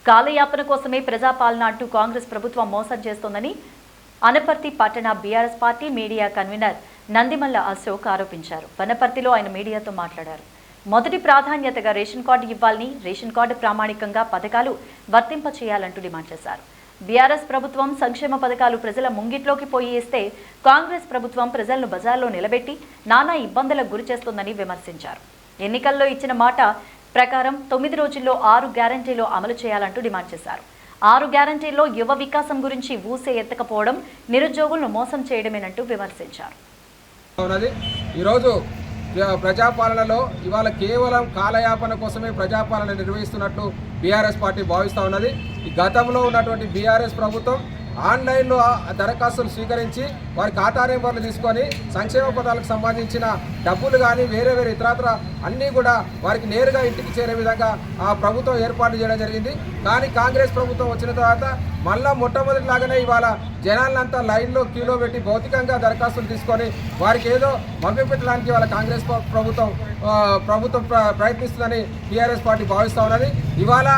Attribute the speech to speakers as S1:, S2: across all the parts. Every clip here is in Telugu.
S1: కాలయాపన కోసమే ప్రజాపాలన అంటూ కాంగ్రెస్ ప్రభుత్వం మోసం చేస్తోందని అనపర్తి పట్టణ BRS party media convener Nandimalla Ashok ఆరోపించారు. వనపర్తిలో ఆయన మీడియాతో మాట్లాడారు. మొదటి ప్రాధాన్యతగా రేషన్ కార్డు ఇవ్వాలని, రేషన్ కార్డు ప్రామాణికంగా పథకాలు వర్తింపచేయాలంటూ డిమాండ్ చేశారు. బీఆర్ఎస్ ప్రభుత్వం సంక్షేమ పథకాలు ప్రజల ముంగిట్లోకి పోయి ఇస్తే కాంగ్రెస్ ప్రభుత్వం ప్రజలను బజార్లో నిలబెట్టి నానా ఇబ్బందులకు గురిచేస్తోందని విమర్శించారు. ఎన్నికల్లో ఇచ్చిన మాట ప్రకారం 9 రోజుల్లో 6 గ్యారంటీలు అమలు చేయాలంటూ డిమాండ్ చేశారు. 6 గ్యారంటీల్లో యువ వికాసం గురించి ఊసే ఎత్తకపోవడం, నిరుద్యోగులను మోసం చేయడమేనంటూ విమర్శించారు.
S2: ఈరోజు ప్రజాపాలనలో ఇవాళ కేవలం కాలయాపన కోసమే ప్రజాపాలన నిర్వహిస్తున్నట్టు బీఆర్ఎస్ పార్టీ భావిస్తూ ఉన్నది. ఈ గతంలో ఉన్నటువంటి బీఆర్ఎస్ ప్రభుత్వం ఆన్లైన్లో దరఖాస్తులు స్వీకరించి వారి ఖాతా నెంబర్లు తీసుకొని సంక్షేమ పథకాలకు సంబంధించిన డబ్బులు కానీ వేరే ఇతరత్ర అన్నీ కూడా వారికి నేరుగా ఇంటికి చేరే విధంగా ఆ ప్రభుత్వం ఏర్పాటు చేయడం జరిగింది. కానీ కాంగ్రెస్ ప్రభుత్వం వచ్చిన తర్వాత మళ్ళా మొట్టమొదటిలాగానే ఇవాళ జనాలంతా లైన్లో క్యూలో పెట్టి భౌతికంగా దరఖాస్తులు తీసుకొని వారికి ఏదో మభ్యపెట్టడానికి ఇవాళ కాంగ్రెస్ ప్రభుత్వం ప్రయత్నిస్తుందని టీఆర్ఎస్ పార్టీ భావిస్తూ ఉన్నది. ఇవాళ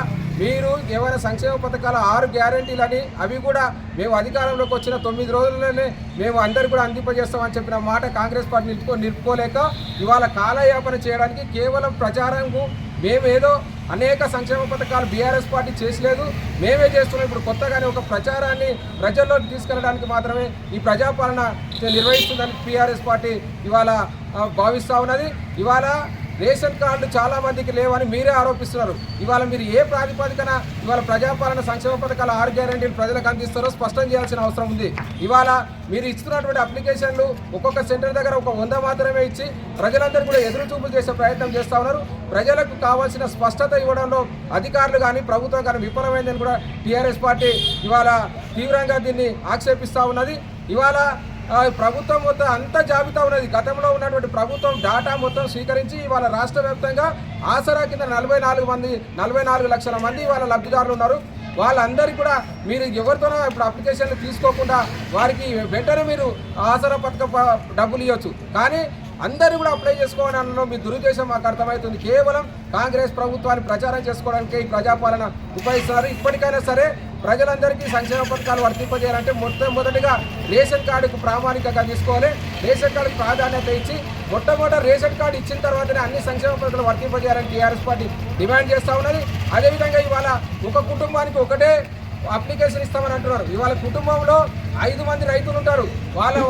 S2: మీరు ఏమైనా సంక్షేమ పథకాల 6 గ్యారంటీలని అవి కూడా మేము అధికారంలోకి వచ్చిన 9 రోజుల్లోనే మేము అందరూ కూడా అందింపజేస్తామని చెప్పిన మాట కాంగ్రెస్ పార్టీ నిలుపుకోలేక ఇవాళ కాలయాపన చేయడానికి కేవలం ప్రచారంకు మేమేదో అనేక సంక్షేమ పథకాలు బీఆర్ఎస్ పార్టీ చేసలేదు, మేమే చేస్తున్నాం. ఇప్పుడు కొత్తగానే ఒక ప్రచారాన్ని ప్రజల్లోకి తీసుకెళ్ళడానికి మాత్రమే ఈ ప్రజాపాలన నిర్వహిస్తుందని టీఆర్ఎస్ పార్టీ ఇవాళ భావిస్తూ ఉన్నది. ఇవాళ రేషన్ కార్డులు చాలా మందికి లేవని మీరే ఆరోపిస్తున్నారు. ఇవాళ మీరు ఏ ప్రాతిపదికన ఇవాళ ప్రజాపాలన సంక్షేమ పథకాల 6 గ్యారంటీలు ప్రజలకు అందిస్తారో స్పష్టం చేయాల్సిన అవసరం ఉంది. ఇవాళ మీరు ఇస్తున్నటువంటి అప్లికేషన్లు ఒక్కొక్క సెంటర్ దగ్గర ఒక 100 మాత్రమే ఇచ్చి ప్రజలందరూ కూడా ఎదురు చూపులు చేసే ప్రయత్నం చేస్తూ ఉన్నారు. ప్రజలకు కావాల్సిన స్పష్టత ఇవ్వడంలో అధికారులు కానీ ప్రభుత్వం కానీ విఫలమైందని కూడా టీఆర్ఎస్ పార్టీ ఇవాళ తీవ్రంగా దీన్ని ఆక్షేపిస్తూ ఉన్నది. ఇవాళ ప్రభుత్వం మొత్తం అంత జాబితా ఉన్నది. గతంలో ఉన్నటువంటి ప్రభుత్వం డాటా మొత్తం స్వీకరించి ఇవాళ రాష్ట్ర వ్యాప్తంగా ఆసరా కింద 44 లక్షల మంది ఇవాళ లబ్ధిదారులు ఉన్నారు. వాళ్ళందరికీ కూడా మీరు ఎవరితోనో ఇప్పుడు అప్లికేషన్లు తీసుకోకుండా వారికి వెంటనే మీరు ఆసరా పథకం డబ్బులు ఇవ్వచ్చు. కానీ అందరూ కూడా అప్లై చేసుకోవడంలో మీ దురుద్దేశం మాకు అర్థమవుతుంది. కేవలం కాంగ్రెస్ ప్రభుత్వాన్ని ప్రచారం చేసుకోవడానికి ఈ ప్రజాపాలన ఉపయోగిస్తున్నారు. ఇప్పటికైనా సరే ప్రజలందరికీ సంక్షేమ పథకాలు వర్తింపజేయాలంటే మొట్టమొదటిగా రేషన్ కార్డుకు ప్రామాణికంగా తీసుకోవాలి. రేషన్ కార్డుకు ప్రాధాన్యత ఇచ్చి మొట్టమొదటి రేషన్ కార్డు ఇచ్చిన తర్వాతనే అన్ని సంక్షేమ పథకాలు వర్తింపజేయాలని టీఆర్ఎస్ పార్టీ డిమాండ్ చేస్తూ ఉన్నది. అదేవిధంగా ఇవాళ ఒక కుటుంబానికి ఒకటే అప్లికేషన్ ఇస్తామని అంటున్నారు. ఇవాళ కుటుంబంలో 5 మంది రైతులు ఉంటారు.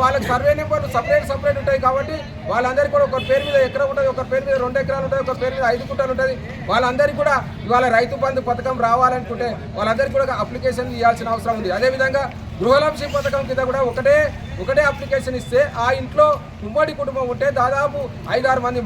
S2: వాళ్ళకి సర్వే నెంబర్లు సపరేట్ ఉంటాయి. కాబట్టి వాళ్ళందరికీ కూడా ఒకరి పేరు మీద ఎకరం ఉంటుంది, ఒకరి పేరు మీద 2 ఎకరాలు ఉంటుంది, ఒకరి పేరు మీద 5 గుంటలు ఉంటుంది. వాళ్ళందరికీ కూడా ఇవాళ రైతు బంధు పథకం రావాలనుకుంటే వాళ్ళందరికీ కూడా అప్లికేషన్ ఇవ్వాల్సిన అవసరం ఉంది. అదేవిధంగా గృహలక్ష్మి పథకం కింద కూడా ఒకటే అప్లికేషన్ ఇస్తే ఆ ఇంట్లో ఉమ్మడి కుటుంబం ఉంటే దాదాపు 5-6 మంది